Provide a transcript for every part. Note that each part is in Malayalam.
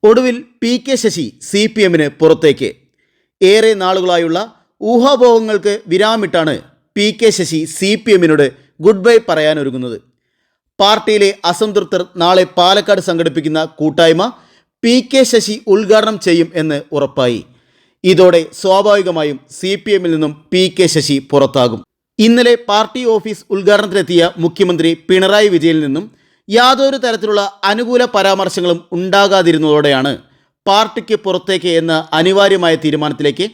ഒടുവിൽ പി.കെ. ശശി CPMന് പുറത്തേക്ക്. ഏറെ നാളുകളായുള്ള ഊഹാപോഹങ്ങൾക്ക് വിരാമിട്ടാണ് പി.കെ. ശശി CPMനോട് ഗുഡ് ബൈ പറയാനൊരുങ്ങുന്നത്. പാർട്ടിയിലെ അസംതൃപ്തർ നാളെ പാലക്കാട് സംഘടിപ്പിക്കുന്ന കൂട്ടായ്മ പി.കെ. ശശി ഉദ്ഘാടനം ചെയ്യും എന്ന് ഉറപ്പായി. ഇതോടെ സ്വാഭാവികമായും CPMൽ നിന്നും പി.കെ. ശശി പുറത്താകും. ഇന്നലെ പാർട്ടി ഓഫീസ് ഉദ്ഘാടനത്തിനെത്തിയ മുഖ്യമന്ത്രി പിണറായി വിജയനിൽ നിന്നും യാതൊരു തരത്തിലുള്ള അനുകൂല പരാമർശങ്ങളും ഉണ്ടാകാതിരുന്നതോടെയാണ് പാർട്ടിക്ക് പുറത്തേക്ക് എന്ന അനിവാര്യമായ തീരുമാനത്തിലേക്ക്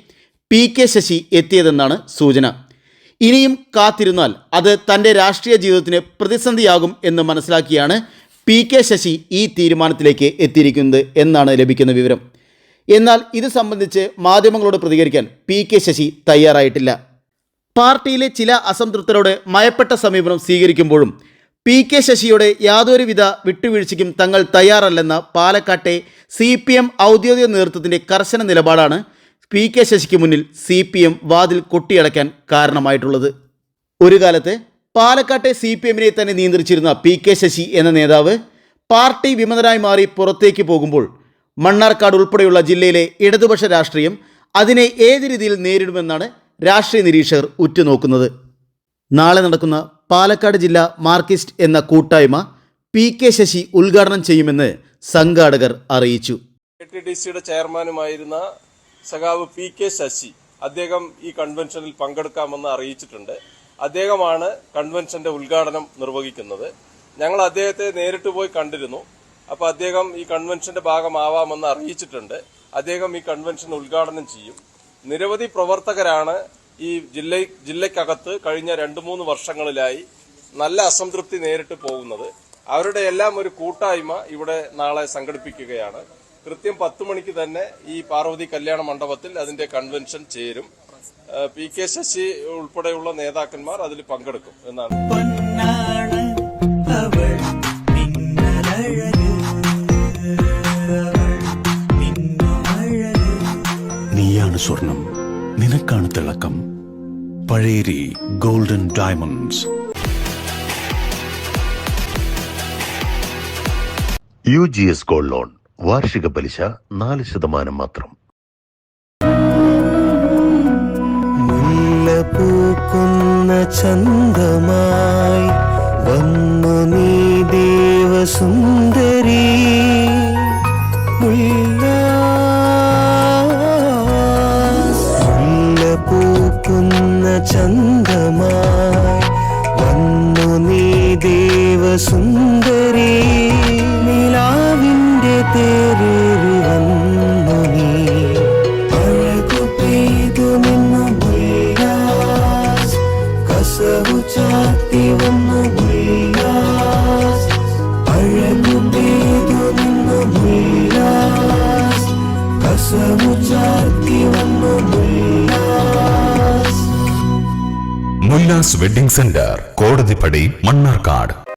പി.കെ. ശശി എത്തിയതെന്നാണ് സൂചന. ഇനിയും കാത്തിരുന്നാൽ അത് തൻ്റെ രാഷ്ട്രീയ ജീവിതത്തിന് പ്രതിസന്ധിയാകും എന്ന് മനസ്സിലാക്കിയാണ് പി.കെ. ശശി ഈ തീരുമാനത്തിലേക്ക് എത്തിയിരിക്കുന്നത് എന്നാണ് ലഭിക്കുന്ന വിവരം. എന്നാൽ ഇത് സംബന്ധിച്ച് മാധ്യമങ്ങളോട് പ്രതികരിക്കാൻ പി.കെ. ശശി തയ്യാറായിട്ടില്ല. പാർട്ടിയിലെ ചില അസംതൃപ്തരോട് മയപ്പെട്ട സമീപനം സ്വീകരിക്കുമ്പോഴും പി.കെ. ശശിയുടെ യാതൊരുവിധ വിട്ടുവീഴ്ചയ്ക്കും തങ്ങൾ തയ്യാറല്ലെന്ന പാലക്കാട്ടെ CPM ഔദ്യോഗിക നേതൃത്വത്തിൻ്റെ കർശന നിലപാടാണ് പി.കെ. ശശിക്ക് മുന്നിൽ CPM വാതിൽ കൊട്ടിയടയ്ക്കാൻ കാരണമായിട്ടുള്ളത്. ഒരു കാലത്ത് പാലക്കാട്ടെ CPMനെ തന്നെ നിയന്ത്രിച്ചിരുന്ന പി.കെ. ശശി എന്ന നേതാവ് പാർട്ടി വിമതനായി മാറി പുറത്തേക്ക് പോകുമ്പോൾ മണ്ണാർക്കാട് ഉൾപ്പെടെയുള്ള ജില്ലയിലെ ഇടതുപക്ഷ രാഷ്ട്രീയം അതിനെ ഏത് രീതിയിൽ നേരിടുമെന്നാണ് രാഷ്ട്രീയ നിരീക്ഷകർ ഉറ്റുനോക്കുന്നത്. നാളെ നടക്കുന്ന പാലക്കാട് ജില്ലാ മാർക്സിസ്റ്റ് എന്ന കൂട്ടായ്മ പി.കെ. ശശി ഉദ്ഘാടനം ചെയ്യുമെന്ന് സംഘാടകർ അറിയിച്ചു. KTDCയുടെ ചെയർമാനുമായിരുന്ന സഖാവ് പി.കെ. ശശി അദ്ദേഹം ഈ കൺവെൻഷനിൽ പങ്കെടുക്കാമെന്ന് അറിയിച്ചിട്ടുണ്ട്. അദ്ദേഹമാണ് കൺവെൻഷന്റെ ഉദ്ഘാടനം നിർവഹിക്കുന്നത്. ഞങ്ങൾ അദ്ദേഹത്തെ നേരിട്ട് പോയി കണ്ടിരുന്നു. അപ്പോൾ അദ്ദേഹം ഈ കൺവെൻഷന്റെ ഭാഗമാവാമെന്ന് അറിയിച്ചിട്ടുണ്ട്. അദ്ദേഹം ഈ കൺവെൻഷൻ ഉദ്ഘാടനം ചെയ്യും. നിരവധി പ്രവർത്തകരാണ് ഈ ജില്ലയ്ക്കകത്ത് കഴിഞ്ഞ 2-3 വർഷങ്ങളിലായി നല്ല അസംതൃപ്തി നേരിട്ട് പോകുന്നത്. അവരുടെ എല്ലാം ഒരു കൂട്ടായ്മ ഇവിടെ നാളെ സംഘടിപ്പിക്കുകയാണ്. കൃത്യം 10 മണിക്ക് തന്നെ ഈ പാർവതി കല്യാണ മണ്ഡപത്തിൽ അതിന്റെ കൺവെൻഷൻ ചേരും. പി.കെ. ശശി ഉൾപ്പെടെയുള്ള നേതാക്കന്മാർ അതിൽ പങ്കെടുക്കും എന്നാണ്. നീയാണ് സ്വർണം, നിനക്കാണ് തിളക്കം. Pazheri golden diamonds. UGS gold loan വാർഷിക പലിശ 4% മാത്രം. മുല്ലപൂക്കുന്ന ചന്തമായി വന്നു നീ ദേവസുന്ദരി. മുല്ലപൂക്കുന്ന ചന്തമായി വന്നു നീ ദേവസുന്ദരി. നിലാവിന്റെ തേരേറി വന്നു നീ. അഴകു പെയ്തു നിന്നു ഉല്ലാസ്, കസവു ചാത്തി വന്നു ഉല്ലാസ്. അഴകു പെയ്തു നിന്നു ഉല്ലാസ്, കസവു ചാത്തി വന്നു ഉല്ലാസ്. Mullas wedding centre, Kodathippady, Mannarkkad.